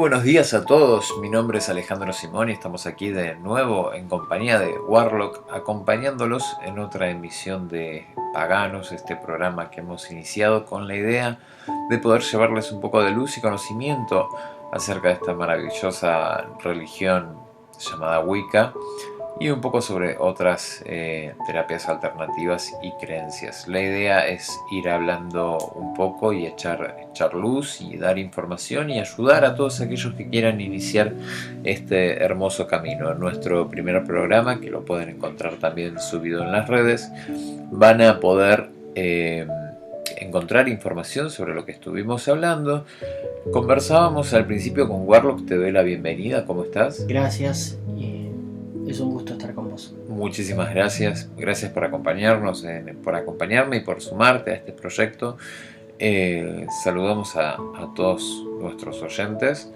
Buenos días a todos, mi nombre es Alejandro Simón y estamos aquí de nuevo en compañía de Warlock, acompañándolos en otra emisión de Paganos, este programa que hemos iniciado con la idea de poder llevarles un poco de luz y conocimiento acerca de esta maravillosa religión llamada Wicca y un poco sobre otras terapias alternativas y creencias. La idea es ir hablando un poco y echar luz y dar información y ayudar a todos aquellos que quieran iniciar este hermoso camino. En nuestro primer programa, que lo pueden encontrar también subido en las redes, van a poder encontrar información sobre lo que estuvimos hablando. Conversábamos al principio con Warlock, te doy la bienvenida, ¿cómo estás? Gracias, es un gusto estar con vos. Muchísimas gracias, gracias por acompañarnos, por acompañarme y por sumarte a este proyecto. Saludamos a todos nuestros oyentes.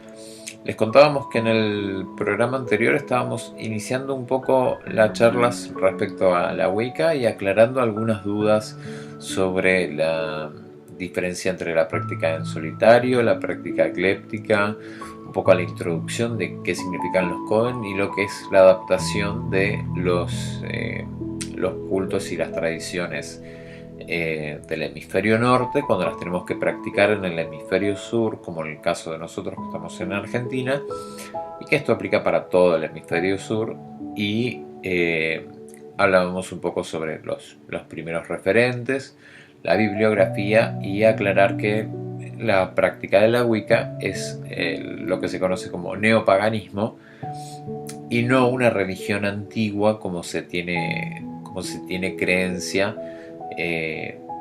Les contábamos que en el programa anterior estábamos iniciando un poco las charlas respecto a la Wicca y aclarando algunas dudas sobre la diferencia entre la práctica en solitario, la práctica ecléptica, un poco a la introducción de qué significan los Coven y lo que es la adaptación de los cultos y las tradiciones del hemisferio norte cuando las tenemos que practicar en el hemisferio sur, como en el caso de nosotros que estamos en Argentina, y que esto aplica para todo el hemisferio sur. Y hablábamos un poco sobre los primeros referentes, la bibliografía, y aclarar que la práctica de la Wicca es lo que se conoce como neopaganismo y no una religión antigua como se tiene creencia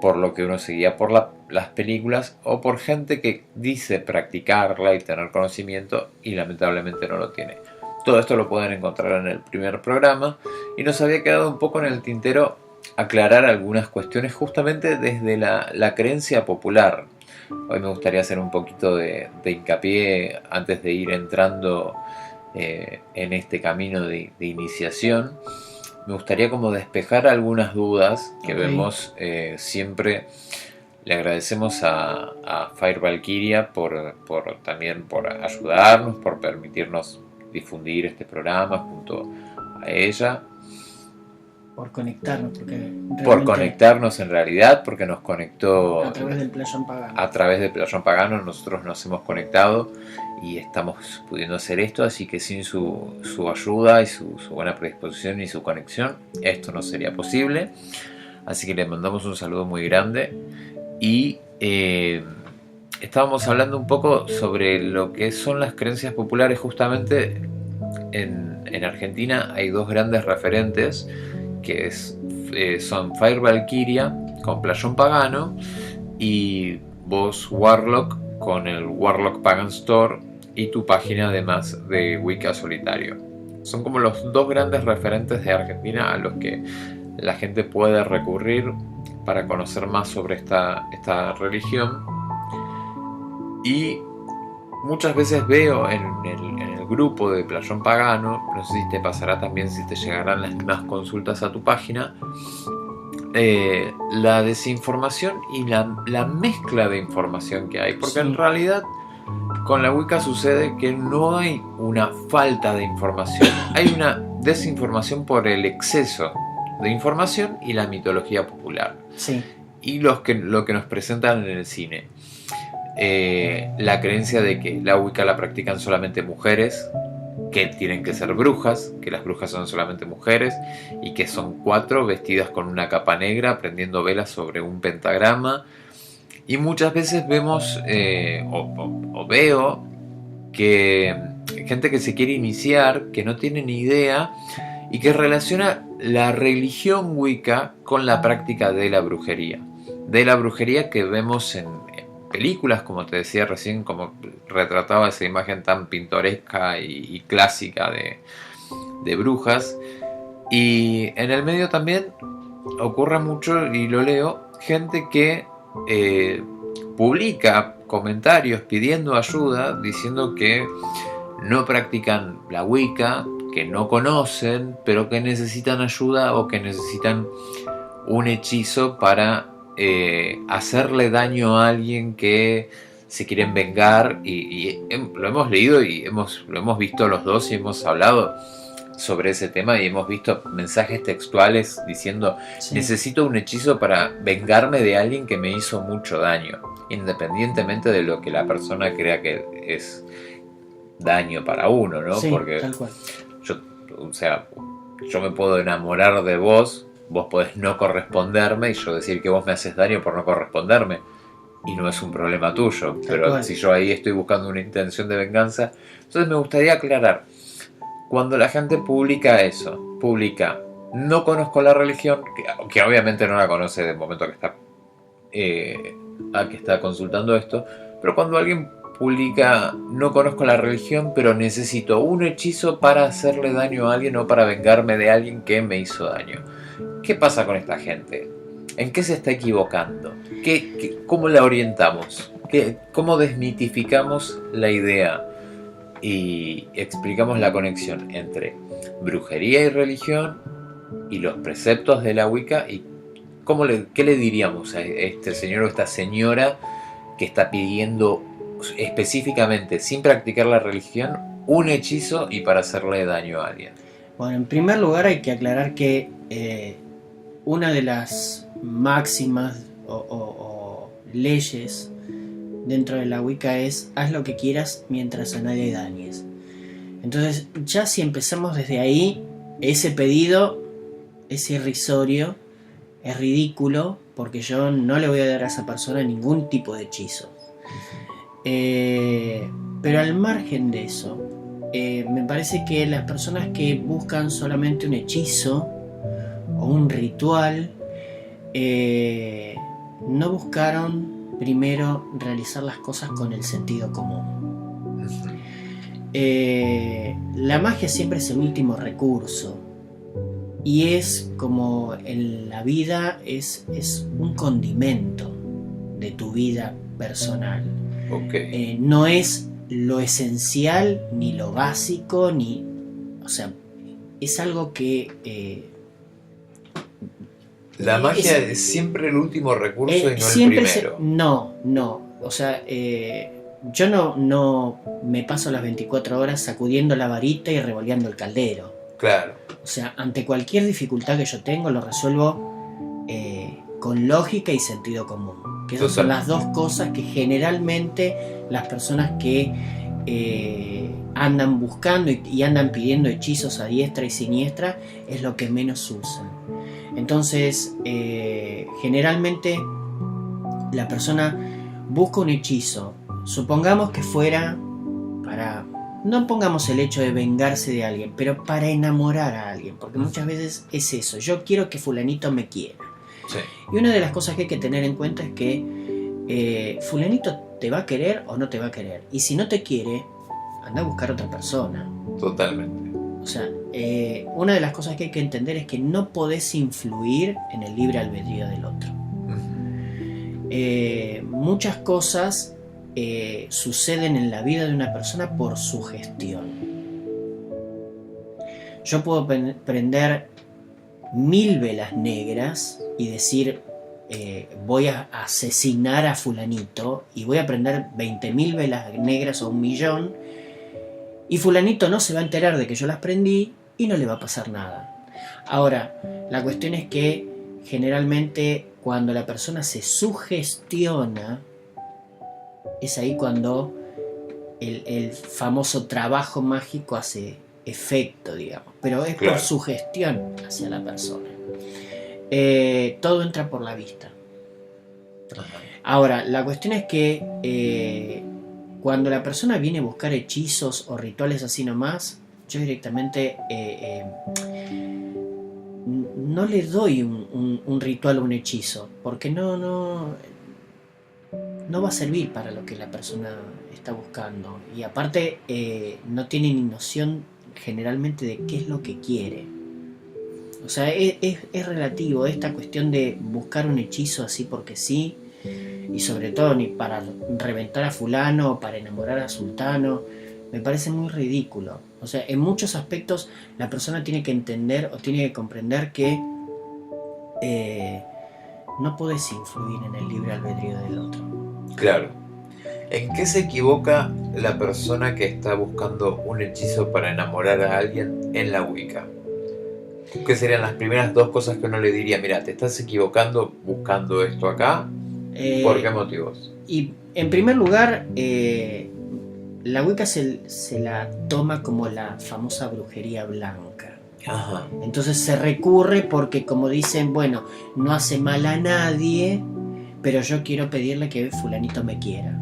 por lo que uno seguía por las películas o por gente que dice practicarla y tener conocimiento y lamentablemente no lo tiene. Todo esto lo pueden encontrar en el primer programa y nos había quedado un poco en el tintero aclarar algunas cuestiones justamente desde la creencia popular. Hoy me gustaría hacer un poquito de hincapié antes de ir entrando en este camino de iniciación. Me gustaría como despejar algunas dudas que vemos siempre. Le agradecemos a Fire Valkyria también por ayudarnos, por permitirnos difundir este programa junto a ella. Por conectarnos, En realidad, porque nos conectó a través del Playón Pagano. A través del Playón Pagano nosotros nos hemos conectado y estamos pudiendo hacer esto, así que sin su ayuda y su buena predisposición y su conexión, esto no sería posible. Así que le mandamos un saludo muy grande y estábamos hablando un poco sobre lo que son las creencias populares. Justamente en Argentina hay dos grandes referentes que son Fire Valkyria con Playón Pagano y vos Warlock con el Warlock Pagan Store y tu página además de Wicca Solitario. Son como los dos grandes referentes de Argentina a los que la gente puede recurrir para conocer más sobre esta religión. Y muchas veces veo en el grupo de Playón Pagano, no sé si te pasará también, si te llegarán las mismas consultas a tu página, la desinformación y la mezcla de información que hay, porque en realidad con la Wicca sucede que no hay una falta de información, hay una desinformación por el exceso de información y la mitología popular. Sí. Y lo que nos presentan en el cine. La creencia de que la Wicca la practican solamente mujeres, que tienen que ser brujas, que las brujas son solamente mujeres y que son 4 vestidas con una capa negra prendiendo velas sobre un pentagrama. Y muchas veces vemos o veo que gente que se quiere iniciar, que no tiene ni idea y que relaciona la religión Wicca con la práctica de la brujería que vemos en películas, como te decía recién, como retrataba esa imagen tan pintoresca y clásica de brujas. Y en el medio también ocurre mucho, y lo leo, gente que publica comentarios pidiendo ayuda, diciendo que no practican la Wicca, que no conocen, pero que necesitan ayuda o que necesitan un hechizo para hacerle daño a alguien que se quieren vengar y lo hemos leído y lo hemos visto los dos y hemos hablado sobre ese tema y hemos visto mensajes textuales diciendo Sí, necesito un hechizo para vengarme de alguien que me hizo mucho daño, independientemente de lo que la persona crea que es daño para uno, ¿no? sí, Porque tal cual. yo, o sea, yo me puedo enamorar de vos, vos podés no corresponderme y yo decir que vos me haces daño por no corresponderme y no es un problema tuyo, pero cual. si yo ahí estoy buscando una intención de venganza, entonces me gustaría aclarar, cuando la gente publica eso, publica no conozco la religión, que obviamente no la conoce del momento que está que está consultando esto, pero cuando alguien publica no conozco la religión, pero necesito un hechizo para hacerle daño a alguien o para vengarme de alguien que me hizo daño, ¿qué pasa con esta gente? ¿En qué se está equivocando? ¿Cómo la orientamos? ¿Cómo desmitificamos la idea y explicamos la conexión entre brujería y religión y los preceptos de la Wicca? ¿Y qué le diríamos a este señor o esta señora que está pidiendo específicamente, sin practicar la religión, un hechizo y para hacerle daño a alguien? Bueno, en primer lugar hay que aclarar que una de las máximas o leyes dentro de la Wicca es haz lo que quieras mientras a nadie dañes. Entonces ya si empezamos desde ahí, ese pedido es irrisorio, es ridículo, porque yo no le voy a dar a esa persona ningún tipo de hechizo. Pero al margen de eso, me parece que las personas que buscan solamente un hechizo o un ritual no buscaron primero realizar las cosas con el sentido común. La magia siempre es el último recurso y es como en la vida es un condimento de tu vida personal. Okay. No es lo esencial ni lo básico o sea, es algo que la magia es siempre el último recurso y no el siempre primero. No, o sea, yo no me paso las 24 horas sacudiendo la varita y revoleando el caldero. Claro. O sea, ante cualquier dificultad que yo tengo lo resuelvo con lógica y sentido común, que esas son las dos cosas que generalmente las personas que andan buscando y andan pidiendo hechizos a diestra y siniestra es lo que menos usan. Entonces, generalmente la persona busca un hechizo, supongamos que fuera para, no pongamos el hecho de vengarse de alguien, pero para enamorar a alguien, porque muchas veces es eso, yo quiero que fulanito me quiera. Sí. Y una de las cosas que hay que tener en cuenta es que fulanito te va a querer o no te va a querer, y si no te quiere, anda a buscar otra persona. Totalmente. O sea, una de las cosas que hay que entender es que no podés influir en el libre albedrío del otro. Muchas cosas suceden en la vida de una persona por sugestión. Yo puedo prender 1000 velas negras y decir voy a asesinar a fulanito y voy a prender 20.000 velas negras o 1.000.000 y fulanito no se va a enterar de que yo las prendí y no le va a pasar nada. Ahora, la cuestión es que generalmente cuando la persona se sugestiona es ahí cuando el famoso trabajo mágico hace efecto, digamos, pero es claro, por sugestión hacia la persona. Todo entra por la vista. Ahora, la cuestión es que cuando la persona viene a buscar hechizos o rituales así nomás, yo directamente no le doy un ritual o un hechizo, porque no va a servir para lo que la persona está buscando. Y aparte no tiene ni noción generalmente de qué es lo que quiere. O sea, es relativo esta cuestión de buscar un hechizo así porque sí, y sobre todo ni para reventar a fulano o para enamorar a sultano, me parece muy ridículo. O sea, en muchos aspectos la persona tiene que entender o tiene que comprender que no podés influir en el libre albedrío del otro. Claro. ¿En qué se equivoca la persona que está buscando un hechizo para enamorar a alguien en la Wicca? ¿Qué serían las primeras dos cosas que uno le diría? Mira, te estás equivocando buscando esto acá. ¿Por qué motivos? Y en primer lugar, la Wicca se la toma como la famosa brujería blanca. Ajá. Entonces se recurre porque, como dicen, bueno, no hace mal a nadie, pero yo quiero pedirle que fulanito me quiera.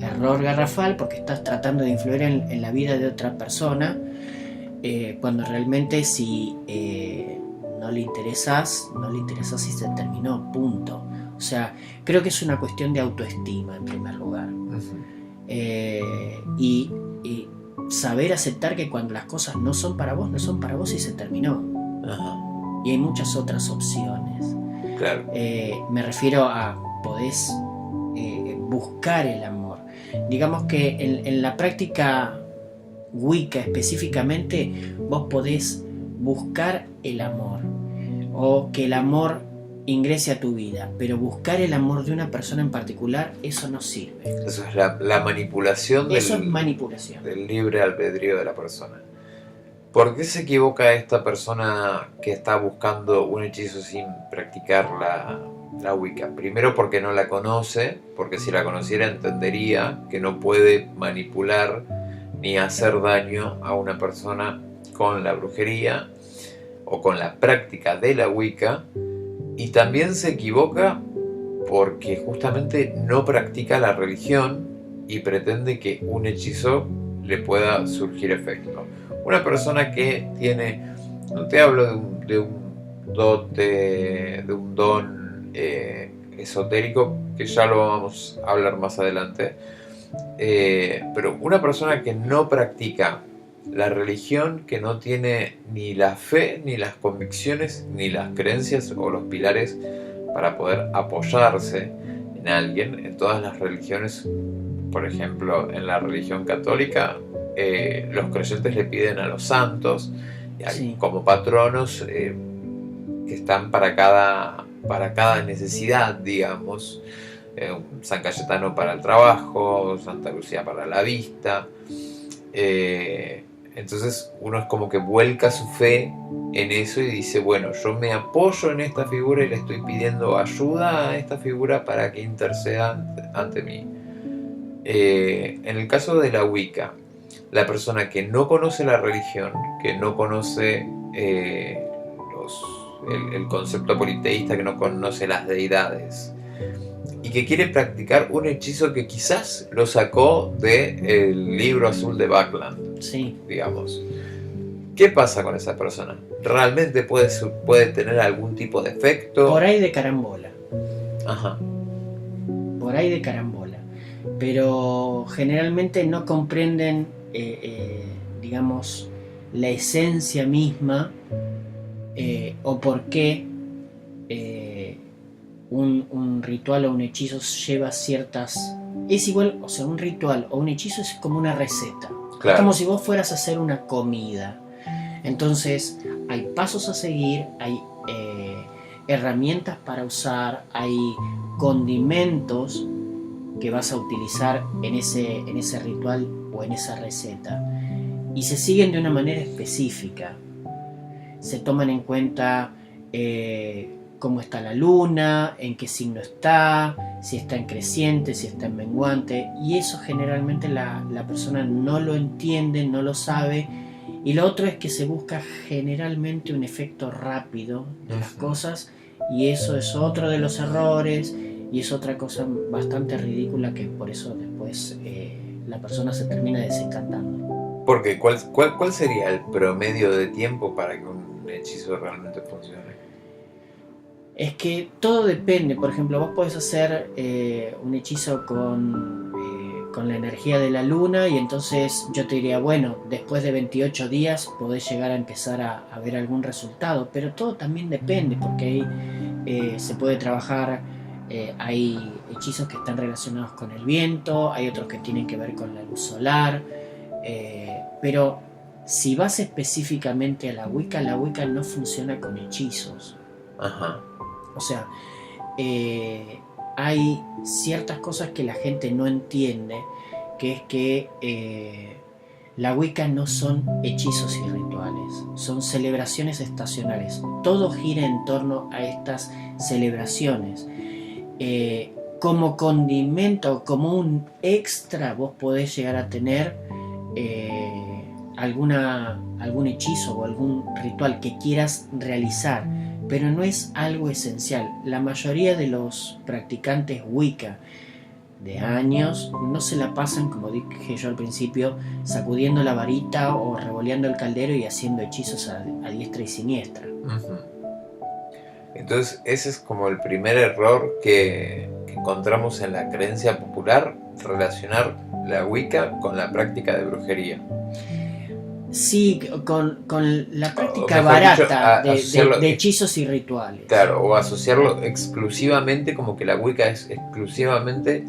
Error garrafal, porque estás tratando de influir en la vida de otra persona, cuando realmente si no le interesas y se terminó, punto. O sea, creo que es una cuestión de autoestima en primer lugar. Y saber aceptar que cuando las cosas no son para vos y se terminó. Ajá. Y hay muchas otras opciones. Claro. Me refiero a podés buscar el amor. Digamos que en la práctica Wicca específicamente vos podés buscar el amor o que el amor ingrese a tu vida, pero buscar el amor de una persona en particular, eso no sirve. Eso es la manipulación, eso es manipulación del libre albedrío de la persona. ¿Por qué se equivoca esta persona que está buscando un hechizo sin practicar la Wicca? Primero porque no la conoce, porque si la conociera entendería que no puede manipular ni hacer daño a una persona con la brujería o con la práctica de la Wicca. Y también se equivoca porque justamente no practica la religión y pretende que un hechizo le pueda surgir efecto. Una persona que tiene, no te hablo de un dote, de un don esotérico, que ya lo vamos a hablar más adelante, pero una persona que no practica la religión, que no tiene ni la fe, ni las convicciones, ni las creencias o los pilares para poder apoyarse en alguien. En todas las religiones, por ejemplo, en la religión católica, los creyentes le piden a los santos sí, como patronos que están para cada necesidad, digamos. San Cayetano para el trabajo, Santa Lucía para la vista. Entonces uno es como que vuelca su fe en eso y dice, bueno, yo me apoyo en esta figura y le estoy pidiendo ayuda a esta figura para que interceda ante mí. En el caso de la Wicca, la persona que no conoce la religión, que no conoce el concepto politeísta, que no conoce las deidades, y que quiere practicar un hechizo que quizás lo sacó del libro azul de Backland, sí, digamos. ¿Qué pasa con esa persona? ¿Realmente puede tener algún tipo de efecto? Por ahí de carambola. Ajá. Por ahí de carambola. Pero generalmente no comprenden, digamos, la esencia misma o por qué un ritual o un hechizo lleva ciertas... Es igual, o sea, un ritual o un hechizo es como una receta. Claro. Es como si vos fueras a hacer una comida. Entonces, hay pasos a seguir, hay herramientas para usar, hay condimentos que vas a utilizar en ese ritual o en esa receta. Y se siguen de una manera específica. Se toman en cuenta cómo está la luna, en qué signo está, si está en creciente, si está en menguante, y eso generalmente la persona no lo entiende, no lo sabe. Y lo otro es que se busca generalmente un efecto rápido de las cosas, y eso es otro de los errores, y es otra cosa bastante ridícula que por eso después la persona se termina desencantando. Porque ¿cuál sería el promedio de tiempo para que un hechizo realmente funcione? Es que todo depende. Por ejemplo, vos podés hacer un hechizo con la energía de la luna, y entonces yo te diría, bueno, después de 28 días podés llegar a empezar a ver algún resultado, pero todo también depende, porque ahí se puede trabajar, hay hechizos que están relacionados con el viento, hay otros que tienen que ver con la luz solar, pero si vas específicamente a la Wicca no funciona con hechizos. Ajá. O sea, hay ciertas cosas que la gente no entiende, que es que la Wicca no son hechizos y rituales, son celebraciones estacionales. Todo gira en torno a estas celebraciones. Como condimento, como un extra, vos podés llegar a tener algún hechizo o algún ritual que quieras realizar, pero no es algo esencial. La mayoría de los practicantes Wicca de años no se la pasan, como dije yo al principio, sacudiendo la varita o revoleando el caldero y haciendo hechizos a diestra y siniestra. Entonces ese es como el primer error que encontramos en la creencia popular, relacionar la Wicca con la práctica de brujería. Sí, con la práctica barata de hechizos y rituales. Claro, o asociarlo exclusivamente, como que la Wicca es exclusivamente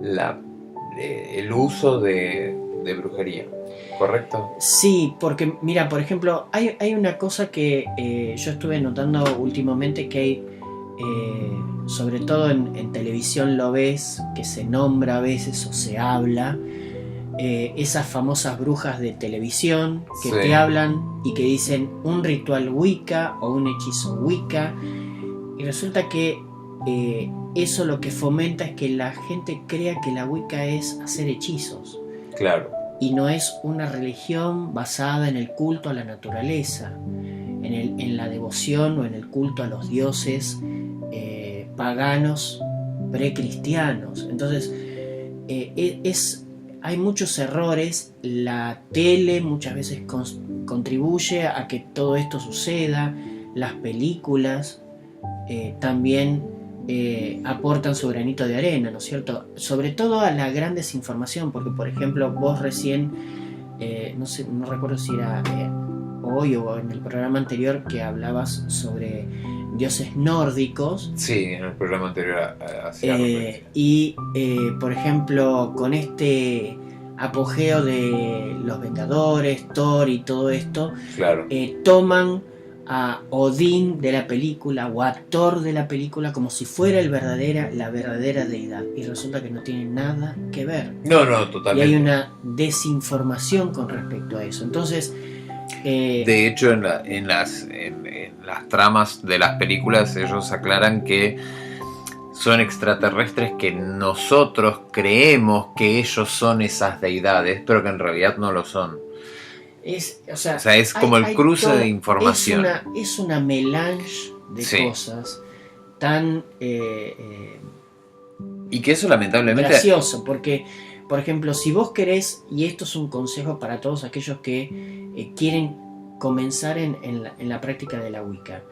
el uso de brujería, ¿correcto? Sí, porque mira, por ejemplo, hay una cosa que yo estuve notando últimamente, que hay, sobre todo en televisión lo ves, que se nombra a veces o se habla, esas famosas brujas de televisión que sí. te hablan y que dicen un ritual Wicca o un hechizo Wicca, y resulta que eso lo que fomenta es que la gente crea que la Wicca es hacer hechizos. Claro. Y no es una religión basada en el culto a la naturaleza, en la devoción o en el culto a los dioses paganos precristianos. Entonces hay muchos errores. La tele muchas veces contribuye a que todo esto suceda. Las películas también aportan su granito de arena, ¿no es cierto? Sobre todo a la gran desinformación, porque por ejemplo vos recién, no recuerdo si era hoy o en el programa anterior, que hablabas sobre dioses nórdicos. Sí, en el programa anterior hacía y por ejemplo con este apogeo de los Vengadores, Thor y todo esto, claro. Toman a Odín de la película o a Thor de la película como si fuera la verdadera deidad, y resulta que no tiene nada que ver. No, totalmente. Y hay una desinformación con respecto a eso. Entonces de hecho en las tramas de las películas ellos aclaran que son extraterrestres, que nosotros creemos que ellos son esas deidades, pero que en realidad no lo son. O sea, es como el cruce de información. Es una melange de cosas tan y que eso lamentablemente gracioso, porque por ejemplo, si vos querés, y esto es un consejo para todos aquellos que quieren comenzar en la práctica de la Wicca.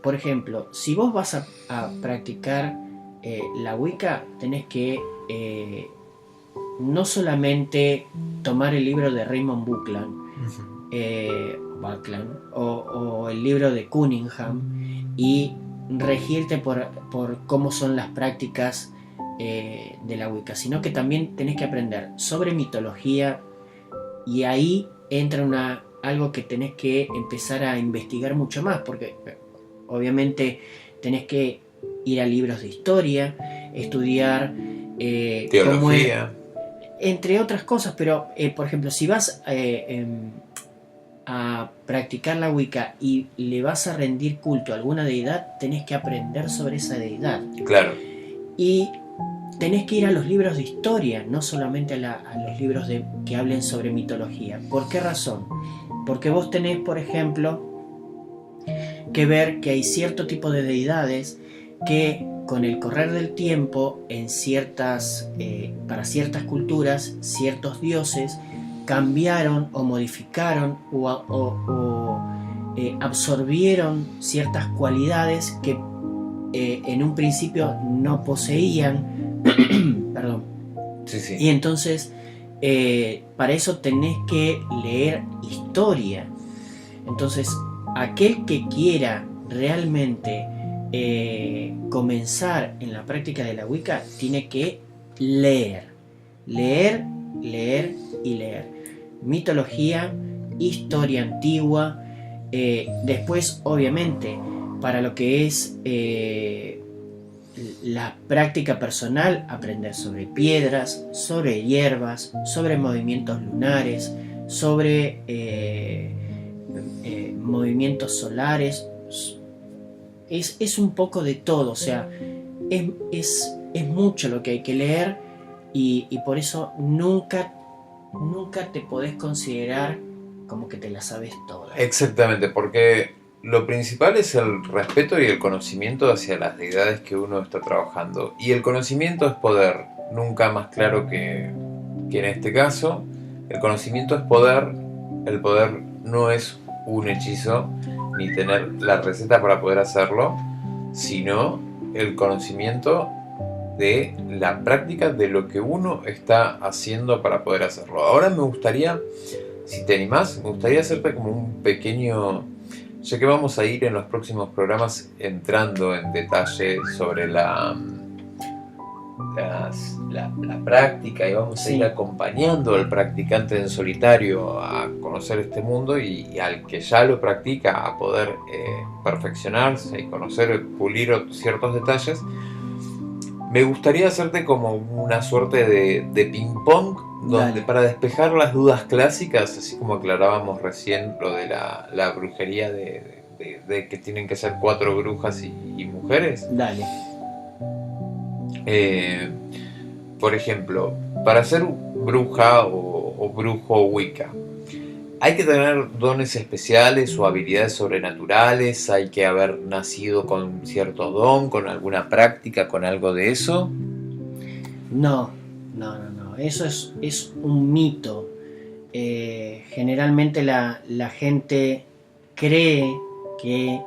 Por ejemplo, si vos vas a practicar la Wicca, tenés que no solamente tomar el libro de Raymond Buckland, o el libro de Cunningham y regirte por cómo son las prácticas de la Wicca, sino que también tenés que aprender sobre mitología, y ahí entra algo que tenés que empezar a investigar mucho más, porque obviamente tenés que ir a libros de historia, estudiar teología, entre otras cosas, pero por ejemplo, si vas a practicar la Wicca y le vas a rendir culto a alguna deidad, tenés que aprender sobre esa deidad. Claro. Y tenés que ir a los libros de historia, no solamente a los libros que hablen sobre mitología. ¿Por qué razón? Porque vos tenés, por ejemplo, que ver que hay cierto tipo de deidades que con el correr del tiempo, para ciertas culturas, ciertos dioses cambiaron o modificaron o absorbieron ciertas cualidades que en un principio no poseían. Perdón. Sí. Y entonces para eso tenés que leer historia. Entonces aquel que quiera realmente comenzar en la práctica de la Wicca tiene que leer mitología, historia antigua, después obviamente para lo que es la práctica personal, aprender sobre piedras, sobre hierbas, sobre movimientos lunares, sobre movimientos solares. Es un poco de todo, o sea, es mucho lo que hay que leer y por eso nunca te podés considerar como que te la sabes toda. Exactamente, porque lo principal es el respeto y el conocimiento hacia las deidades que uno está trabajando. Y el conocimiento es poder, nunca más claro que en este caso. El conocimiento es poder, el poder no es un hechizo, ni tener la receta para poder hacerlo, sino el conocimiento de la práctica de lo que uno está haciendo para poder hacerlo. Ahora me gustaría, si te animás, me gustaría hacerte como un pequeño, ya que vamos a ir en los próximos programas entrando en detalle sobre la práctica, y vamos a ir acompañando al practicante en solitario a conocer este mundo y al que ya lo practica a poder perfeccionarse y conocer, pulir ciertos detalles. Me gustaría hacerte como una suerte de ping-pong para despejar las dudas clásicas, así como aclarábamos recién lo de la brujería de que tienen que ser 4 brujas y mujeres. Dale. Por ejemplo, para ser bruja o brujo Wicca, ¿hay que tener dones especiales o habilidades sobrenaturales? ¿Hay que haber nacido con cierto don, con alguna práctica, con algo de eso? No. Eso es un mito. Generalmente la gente cree que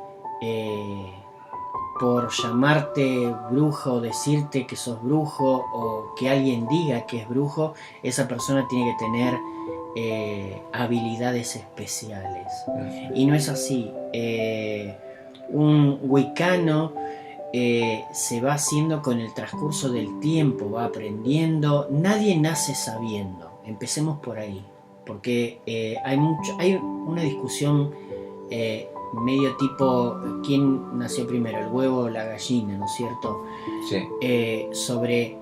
por llamarte brujo o decirte que sos brujo o que alguien diga que es brujo, esa persona tiene que tener habilidades especiales. Y no es así. Un wicano se va haciendo con el transcurso del tiempo, va aprendiendo. Nadie nace sabiendo. Empecemos por ahí, porque hay una discusión medio tipo quién nació primero, el huevo o la gallina, ¿no es cierto? Sí. Sobre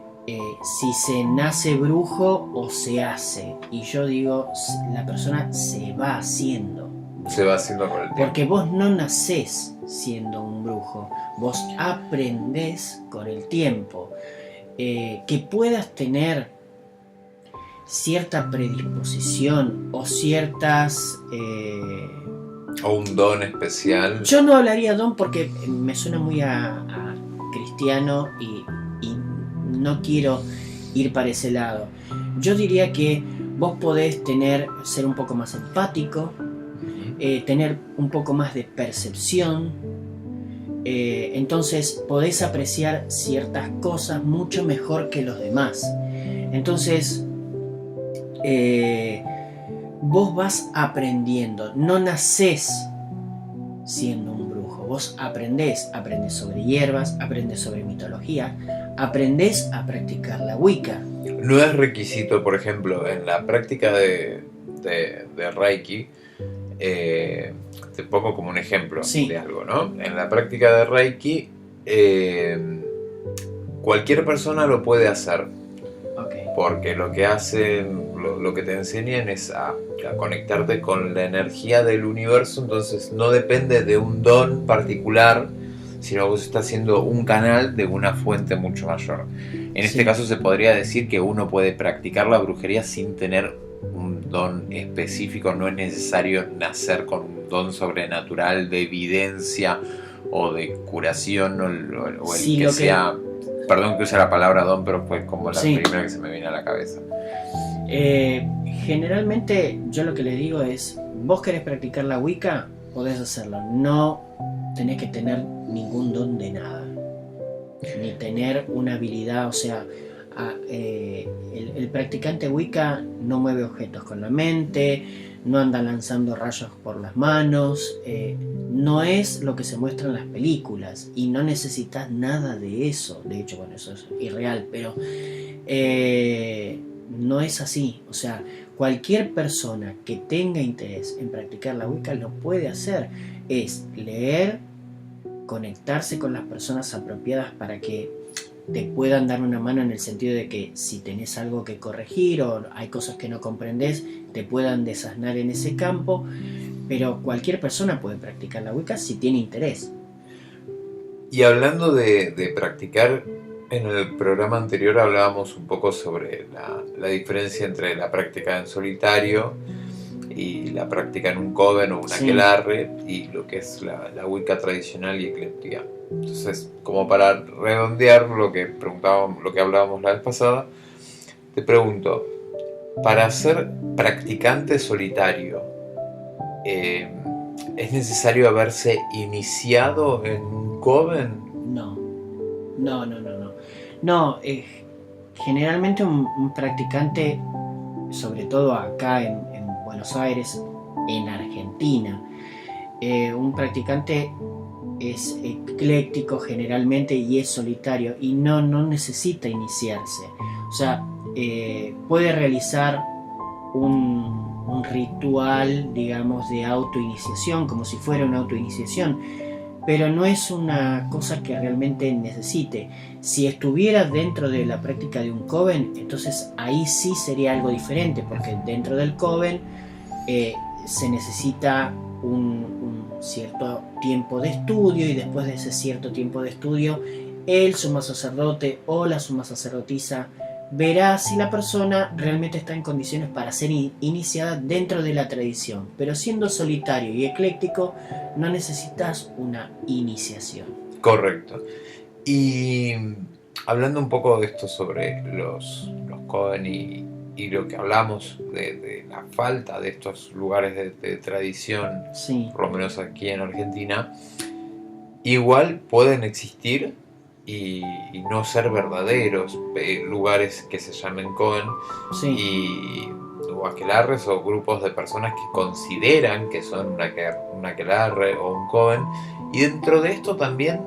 si se nace brujo o se hace. Y yo digo, la persona se va haciendo. Se va haciendo con el tiempo. Porque vos no nacés siendo un brujo, vos aprendés con el tiempo. Que puedas tener cierta predisposición o ciertas... o un don especial. Yo no hablaría don porque me suena muy a cristiano y no quiero ir para ese lado. Yo diría que vos podés ser un poco más empático, tener un poco más de percepción, entonces podés apreciar ciertas cosas mucho mejor que los demás. Entonces vos vas aprendiendo, no nacés siendo un brujo, vos aprendés sobre hierbas, aprendés sobre mitología, aprendés a practicar la Wicca. No es requisito, por ejemplo, en la práctica de Reiki, te pongo como un ejemplo de algo, ¿no? En la práctica de Reiki, cualquier persona lo puede hacer. Porque lo que hacen, lo que te enseñan es a conectarte con la energía del universo, entonces no depende de un don particular, sino que vos estás haciendo un canal de una fuente mucho mayor. En este caso se podría decir que uno puede practicar la brujería sin tener un don específico, no es necesario nacer con un don sobrenatural de evidencia o de curación o el que sea... Perdón que use la palabra don, pero fue como la primera que se me viene a la cabeza. Generalmente yo lo que les digo es, vos querés practicar la Wicca, podés hacerlo. No tenés que tener ningún don de nada, ni tener una habilidad, o sea, el practicante Wicca no mueve objetos con la mente, no anda lanzando rayos por las manos, no es lo que se muestra en las películas y no necesitas nada de eso. De hecho, bueno, eso es irreal, pero no es así. O sea, cualquier persona que tenga interés en practicar la Wicca lo puede hacer. Es leer, conectarse con las personas apropiadas para que te puedan dar una mano, en el sentido de que si tenés algo que corregir o hay cosas que no comprendés, te puedan desasnar en ese campo. Pero cualquier persona puede practicar la Wicca si tiene interés. Y hablando de practicar, en el programa anterior hablábamos un poco sobre la diferencia entre la práctica en solitario y la práctica en un coven o un aquelarre, y lo que es la Wicca tradicional y ecléctica. Entonces, como para redondear lo que hablábamos la vez pasada, te pregunto, para ser practicante solitario, ¿es necesario haberse iniciado en un coven? No. No, generalmente un practicante, sobre todo acá en Buenos Aires, en Argentina, un practicante es ecléctico generalmente y es solitario y no necesita iniciarse. O sea, puede realizar un ritual, digamos, de autoiniciación, como si fuera una autoiniciación, pero no es una cosa que realmente necesite. Si estuviera dentro de la práctica de un coven, entonces ahí sí sería algo diferente, porque dentro del coven se necesita un cierto tiempo de estudio, y después de ese cierto tiempo de estudio, el sumo sacerdote o la suma sacerdotisa verá si la persona realmente está en condiciones para ser iniciada dentro de la tradición. Pero siendo solitario y ecléctico, no necesitas una iniciación. Correcto. Y hablando un poco de esto sobre los coven y lo que hablamos de la falta de estos lugares de tradición, sí, por lo menos aquí en Argentina, igual pueden existir y no ser verdaderos lugares que se llamen coven, sí, o aquelarres, o grupos de personas que consideran que son un aquelarre o un coven. Y dentro de esto también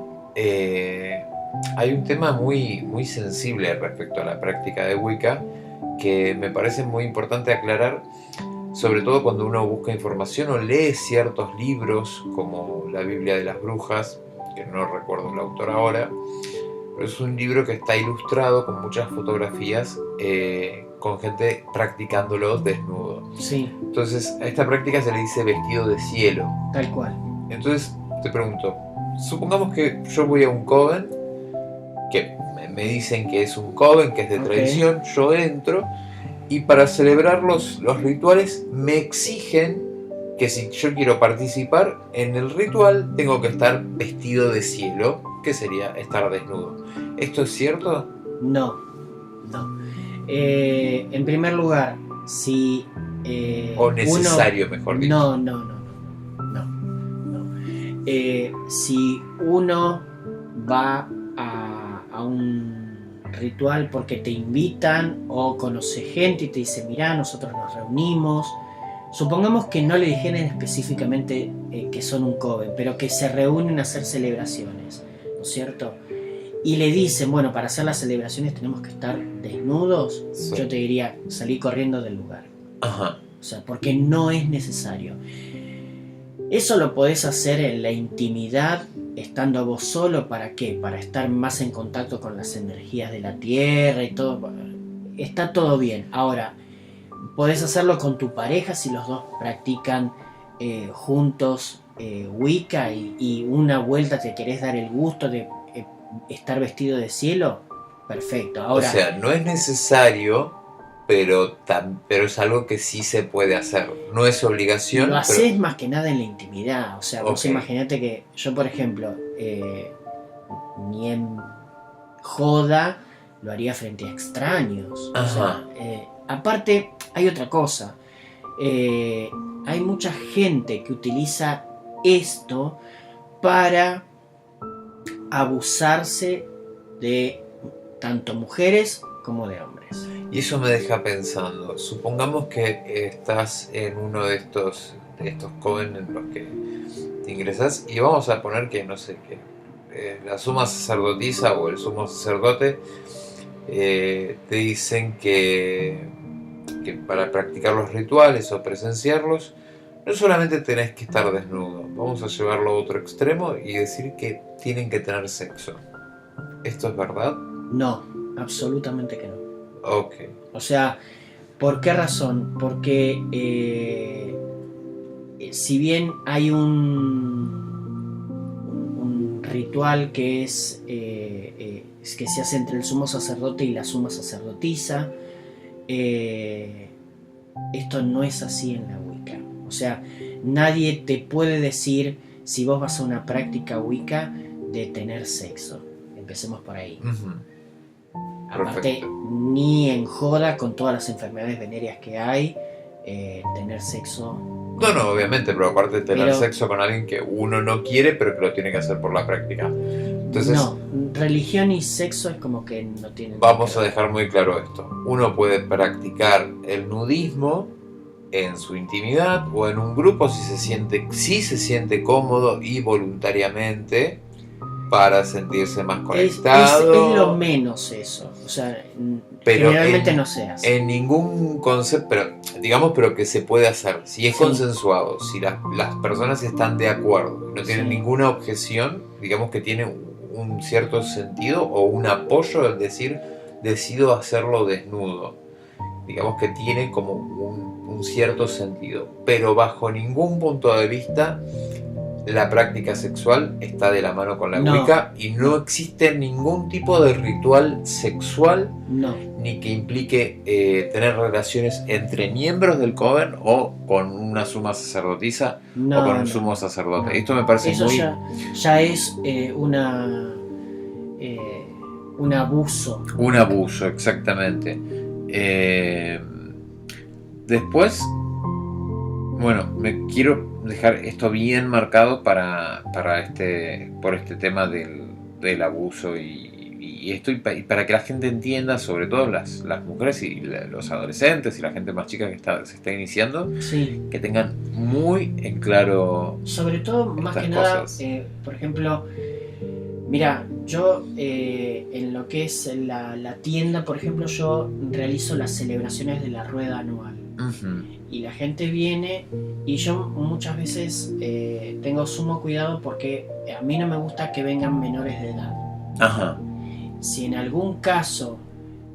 hay un tema muy, muy sensible respecto a la práctica de Wicca, que me parece muy importante aclarar, sobre todo cuando uno busca información o lee ciertos libros como la Biblia de las Brujas, que no recuerdo el autor ahora, pero es un libro que está ilustrado con muchas fotografías con gente practicándolo desnudo. Sí. Entonces a esta práctica se le dice vestido de cielo. Tal cual. Entonces te pregunto, supongamos que yo voy a un coven, que me dicen que es un coven, que es de tradición, yo entro, y para celebrar los rituales me exigen que si yo quiero participar en el ritual tengo que estar vestido de cielo, que sería estar desnudo. ¿Esto es cierto? No. En primer lugar, si o necesario, mejor dicho. No. Si uno va a un ritual porque te invitan o conoce gente y te dice, mirá, nosotros nos reunimos, supongamos que no le dijeran específicamente que son un coven, pero que se reúnen a hacer celebraciones, ¿no es cierto? Y le dicen, bueno, para hacer las celebraciones tenemos que estar desnudos, sí. Yo te diría, salí corriendo del lugar. Ajá. O sea, porque no es necesario. Eso lo podés hacer en la intimidad, estando vos solo. ¿Para qué? Para estar más en contacto con las energías de la tierra y todo. Está todo bien. Ahora, podés hacerlo con tu pareja si los dos practican juntos Wicca y una vuelta te querés dar el gusto de estar vestido de cielo. Perfecto. Ahora, o sea, no es necesario, pero es algo que sí se puede hacer. No es obligación. Lo haces más que nada en la intimidad. O sea, vos imaginate que yo, por ejemplo, ni en joda lo haría frente a extraños. Ajá. O sea, aparte, hay otra cosa. Hay mucha gente que utiliza esto para abusarse de tanto mujeres como de hombres. Y eso me deja pensando, supongamos que estás en uno de estos coven en los que te ingresas, y vamos a poner que, no sé, que la suma sacerdotisa o el sumo sacerdote te dicen que para practicar los rituales o presenciarlos no solamente tenés que estar desnudo, vamos a llevarlo a otro extremo y decir que tienen que tener sexo. ¿Esto es verdad? No, absolutamente que no. Ok. O sea, ¿por qué razón? Porque si bien hay un ritual que es que se hace entre el sumo sacerdote y la suma sacerdotisa, esto no es así en la Wicca. O sea, nadie te puede decir, si vos vas a una práctica Wicca, de tener sexo. Empecemos por ahí. Aparte, ni en joda, con todas las enfermedades venéreas que hay, tener sexo. No, obviamente, pero aparte de tener sexo con alguien que uno no quiere, pero que lo tiene que hacer por la práctica. Entonces, no, religión y sexo es como que no tienen. Vamos a dejar muy claro esto. Uno puede practicar el nudismo en su intimidad o en un grupo si se siente cómodo y voluntariamente, para sentirse más conectado. Es lo menos eso. O sea, pero generalmente no se hace. En ningún concepto, pero que se puede hacer. Si es consensuado, si las personas están de acuerdo, no tienen ninguna objeción, digamos que tiene un cierto sentido o un apoyo al decir, decido hacerlo desnudo. Digamos que tiene como un cierto sentido. Pero bajo ningún punto de vista la práctica sexual está de la mano con la Wicca y no existe ningún tipo de ritual sexual ni que implique tener relaciones entre miembros del coven o con una suma sacerdotisa o con un sumo sacerdote. Esto me parece eso muy... ya es un abuso. Un abuso, exactamente. Después, bueno, me quiero dejar esto bien marcado por este tema del abuso y esto, y para que la gente entienda, sobre todo las mujeres y los adolescentes y la gente más chica que se está iniciando, que tengan muy en claro, sobre todo, más que nada, por ejemplo, mira, yo en lo que es la tienda, por ejemplo, yo realizo las celebraciones de la rueda anual. Y la gente viene y yo muchas veces tengo sumo cuidado porque a mí no me gusta que vengan menores de edad. Si en algún caso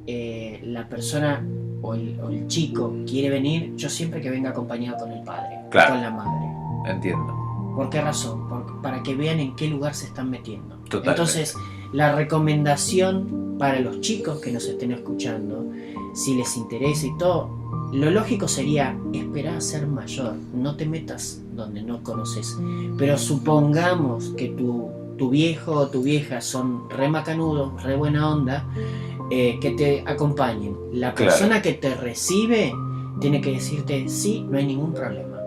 la persona o el chico quiere venir, yo siempre que venga acompañado con el padre, con la madre. Entiendo. ¿Por qué razón? Para que vean en qué lugar se están metiendo. Totalmente. Entonces, la recomendación para los chicos que nos estén escuchando, si les interesa y todo, lo lógico sería esperar a ser mayor, no te metas donde no conoces. Pero supongamos que tu viejo o tu vieja son re macanudos, re buena onda, que te acompañen. La persona que te recibe tiene que decirte sí, no hay ningún problema.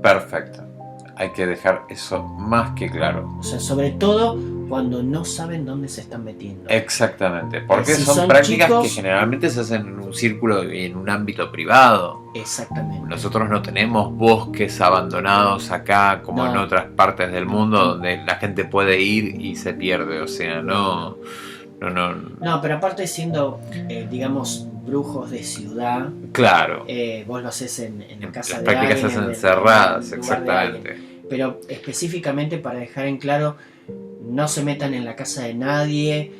Perfecto. Hay que dejar eso más que claro. O sea, sobre todo cuando no saben dónde se están metiendo. Exactamente, porque son prácticas que generalmente se hacen en un círculo y en un ámbito privado. Exactamente. Nosotros no tenemos bosques abandonados acá como en otras partes del mundo donde la gente puede ir y se pierde, o sea, no, pero aparte siendo, digamos, brujos de ciudad, claro, vos lo haces en la casa de alguien. Las prácticas se hacen encerradas, exactamente. Pero específicamente para dejar en claro, no se metan en la casa de nadie.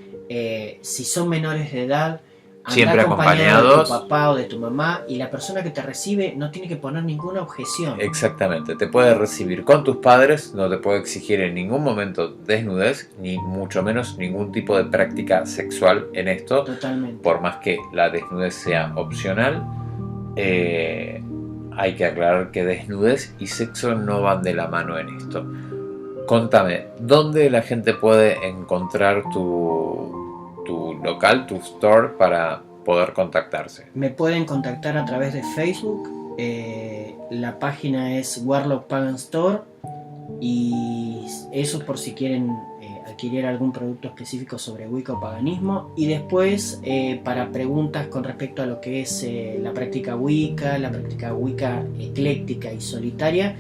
Si son menores de edad, siempre acompañado de tu papá o de tu mamá, y la persona que te recibe no tiene que poner ninguna objeción. Exactamente, te puede recibir con tus padres, no te puede exigir en ningún momento desnudez, ni mucho menos ningún tipo de práctica sexual en esto. Totalmente. Por más que la desnudez sea opcional, hay que aclarar que desnudez y sexo no van de la mano en esto. Contame, ¿dónde la gente puede encontrar tu local, tu store, para poder contactarse? Me pueden contactar a través de Facebook. La página es Warlock Pagan Store, y eso por si quieren adquirir algún producto específico sobre Wicca o paganismo. Y después, para preguntas con respecto a lo que es la práctica Wicca ecléctica y solitaria,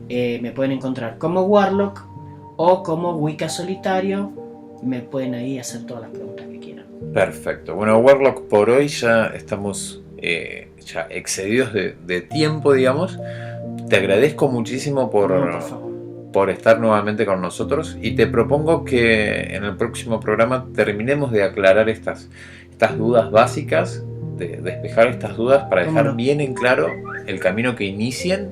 me pueden encontrar como Warlock o como Wicca solitario. Me pueden ahí hacer todas las preguntas que quieran. Perfecto. Bueno, Warlock, por hoy ya estamos ya excedidos de tiempo, digamos. Te agradezco muchísimo No, por favor. por estar nuevamente con nosotros y te propongo que en el próximo programa terminemos de aclarar estas dudas básicas, de despejar estas dudas para ¿Cómo dejar no? bien en claro el camino que inicien,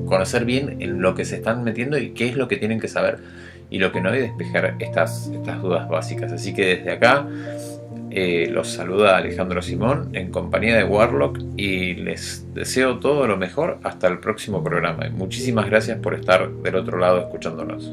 conocer bien en lo que se están metiendo y qué es lo que tienen que saber y lo que no, y despejar estas dudas básicas. Así que desde acá los saluda Alejandro Simón en compañía de Warlock y les deseo todo lo mejor hasta el próximo programa. Y muchísimas gracias por estar del otro lado escuchándonos.